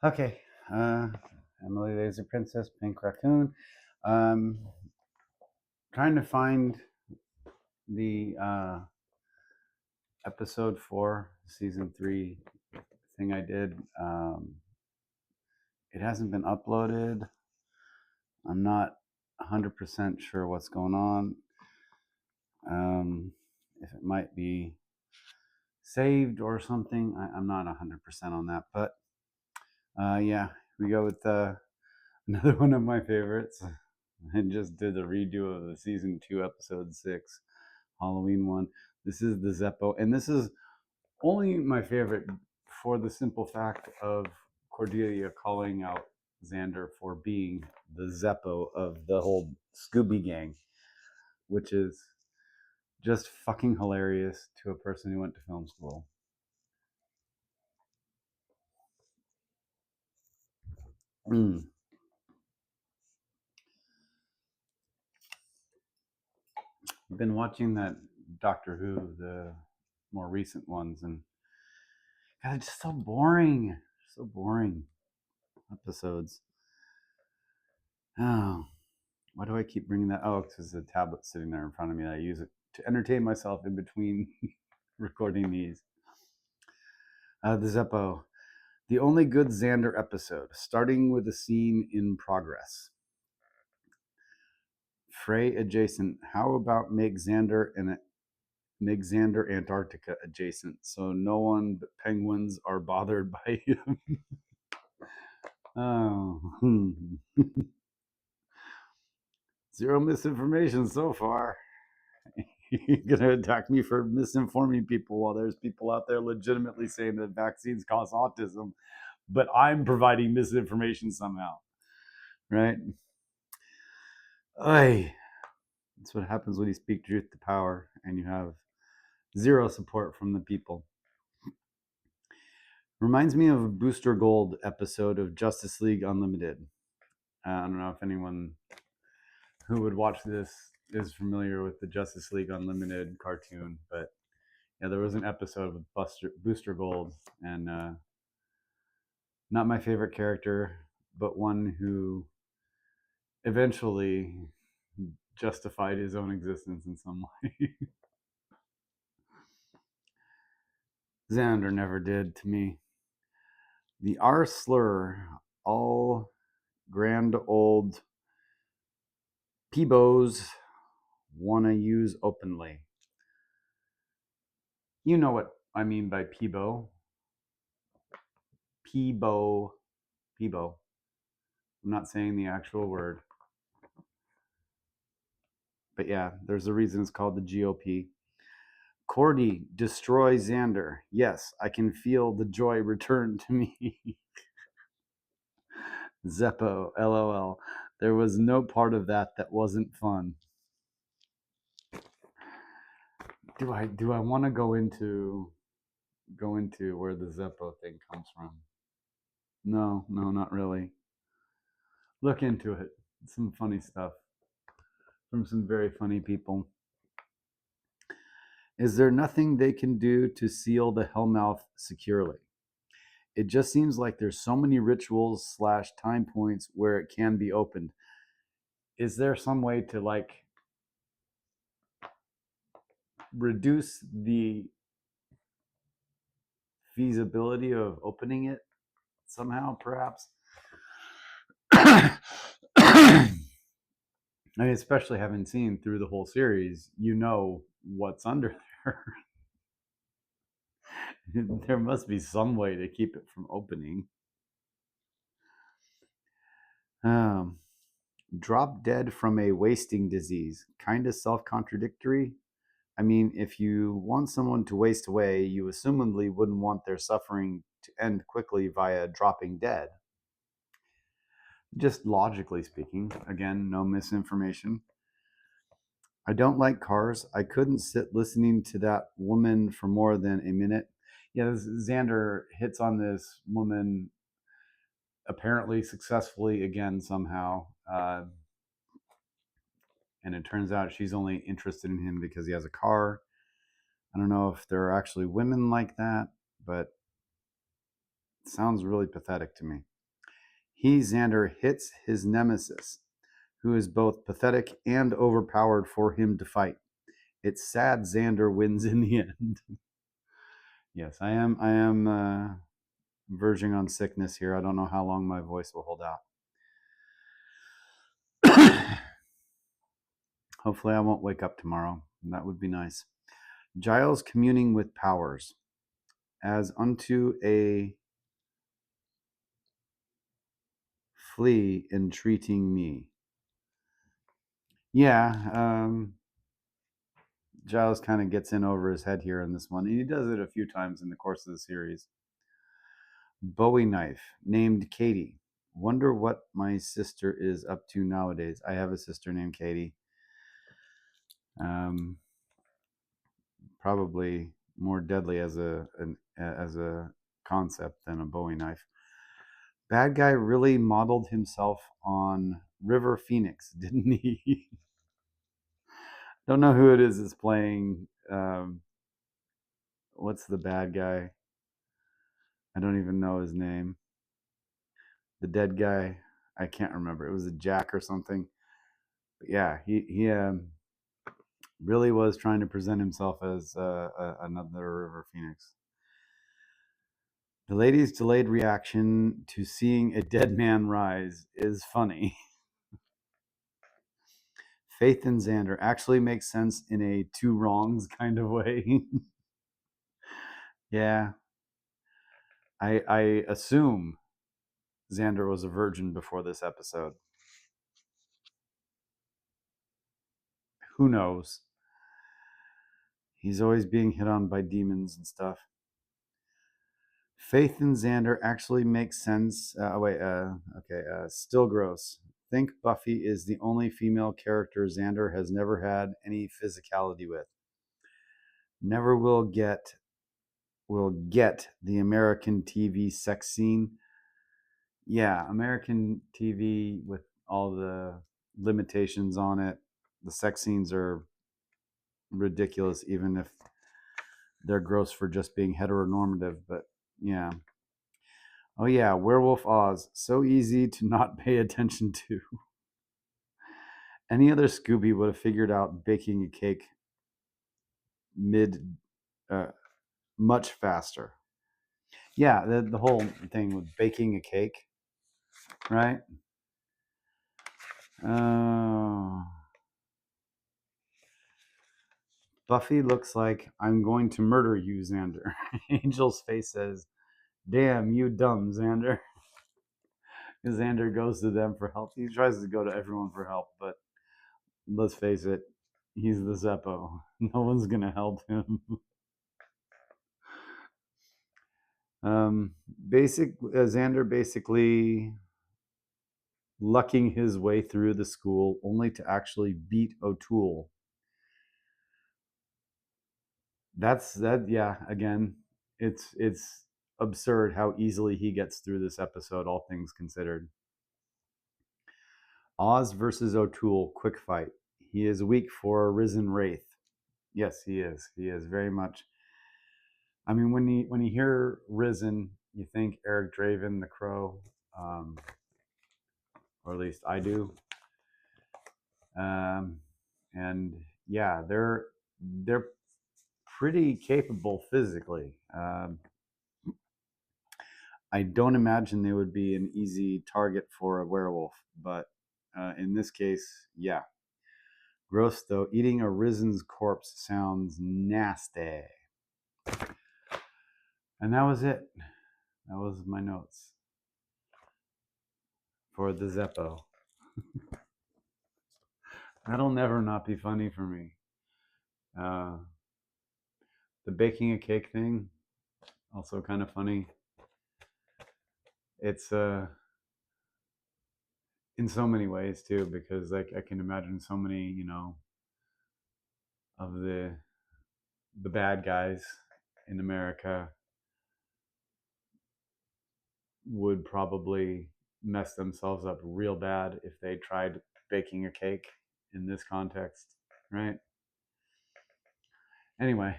Okay. Emily Laser Princess, Pink Raccoon. Um, Trying to find the episode 4, season 3 thing I did. It hasn't been uploaded. I'm not 100% sure what's going on. If it might be saved or something, I'm not 100% on that. But yeah, we go with another one of my favorites. I just did a redo of the season 2, episode 6, Halloween one. This is the Zeppo, and this is only my favorite for the simple fact of Cordelia calling out Xander for being the Zeppo of the whole Scooby Gang, which is just fucking hilarious to a person who went to film school. Mm. I've been watching that Doctor Who, the more recent ones, and God, it's just so boring. So boring episodes. Oh, why do I keep bringing that? Oh, because there's a tablet sitting there in front of me. I use it to entertain myself in between recording these. The Zeppo. The only good Xander episode, starting with a scene in progress. Frey adjacent. How about make Xander Antarctica adjacent so no one but penguins are bothered by him? Oh. Zero misinformation so far. You're going to attack me for misinforming people while there's people out there legitimately saying that vaccines cause autism, but I'm providing misinformation somehow, right? Oy. That's what happens when you speak truth to power and you have zero support from the people. Reminds me of a Booster Gold episode of Justice League Unlimited. I don't know if anyone who would watch this is familiar with the Justice League Unlimited cartoon, but yeah, there was an episode with Booster Gold, and not my favorite character, but one who eventually justified his own existence in some way. Xander never did to me. The R slur, all grand old Peebos want to use openly. You know what I mean by Peebo. Peebo. Peebo. I'm not saying the actual word. But yeah, there's a reason it's called the GOP. Cordy, destroy Xander. Yes, I can feel the joy return to me. Zeppo, LOL. There was no part of that wasn't fun. Do I want to go into where the Zeppo thing comes from? No, not really. Look into it. Some funny stuff from some very funny people. Is there nothing they can do to seal the Hellmouth securely? It just seems like there's so many rituals / time points where it can be opened. Is there some way to like reduce the feasibility of opening it somehow, perhaps? I mean, especially having seen through the whole series, you know what's under there. There must be some way to keep it from opening. Drop dead from a wasting disease. Kind of self-contradictory. I mean, if you want someone to waste away, you assumedly wouldn't want their suffering to end quickly via dropping dead. Just logically speaking, again, no misinformation. I don't like cars. I couldn't sit listening to that woman for more than a minute. Yeah, Xander hits on this woman apparently successfully again somehow. And it turns out she's only interested in him because he has a car. I don't know if there are actually women like that, but it sounds really pathetic to me. Xander, hits his nemesis, who is both pathetic and overpowered for him to fight. It's sad Xander wins in the end. Yes, I am verging on sickness here. I don't know how long my voice will hold out. Hopefully I won't wake up tomorrow. That would be nice. Giles communing with powers. As unto a flea entreating me. Yeah, Giles kind of gets in over his head here in this one. And he does it a few times in the course of the series. Bowie knife, named Katie. Wonder what my sister is up to nowadays. I have a sister named Katie. Probably more deadly as a concept than a Bowie knife. Bad guy really modeled himself on River Phoenix, didn't he? Don't know who it is that's playing. What's the bad guy? I don't even know his name. The dead guy. I can't remember. It was a Jack or something. But yeah, he really was trying to present himself as another River Phoenix. The lady's delayed reaction to seeing a dead man rise is funny. Faith in Xander actually makes sense in a two wrongs kind of way. Yeah. I assume Xander was a virgin before this episode. Who knows? He's always being hit on by demons and stuff. Faith in Xander actually makes sense. Still gross. Think Buffy is the only female character Xander has never had any physicality with. Never will get the American TV sex scene. Yeah, American TV with all the limitations on it. The sex scenes are ridiculous, even if they're gross for just being heteronormative. But yeah. Oh yeah, Werewolf Oz. So easy to not pay attention to. Any other Scooby would have figured out baking a cake much faster. Yeah, the whole thing with baking a cake, right? Buffy looks like I'm going to murder you, Xander. Angel's face says, damn, you dumb, Xander. Xander goes to them for help. He tries to go to everyone for help, but let's face it, he's the Zeppo. No one's going to help him. Xander basically lucking his way through the school only to actually beat O'Toole. Again, it's absurd how easily he gets through this episode, all things considered. Oz versus O'Toole, quick fight. He is weak for a risen wraith. Yes, he is. He is very much. I mean, when you hear risen, you think Eric Draven, the Crow, or at least I do. And yeah, they're pretty capable physically. I don't imagine they would be an easy target for a werewolf, but in this case, yeah. Gross though. Eating a risen's corpse sounds nasty. And that was it. That was my notes for the Zeppo. That'll never not be funny for me. The baking a cake thing, also kind of funny. It's in so many ways too, because like I can imagine so many, of the bad guys in America would probably mess themselves up real bad if they tried baking a cake in this context, right? Anyway,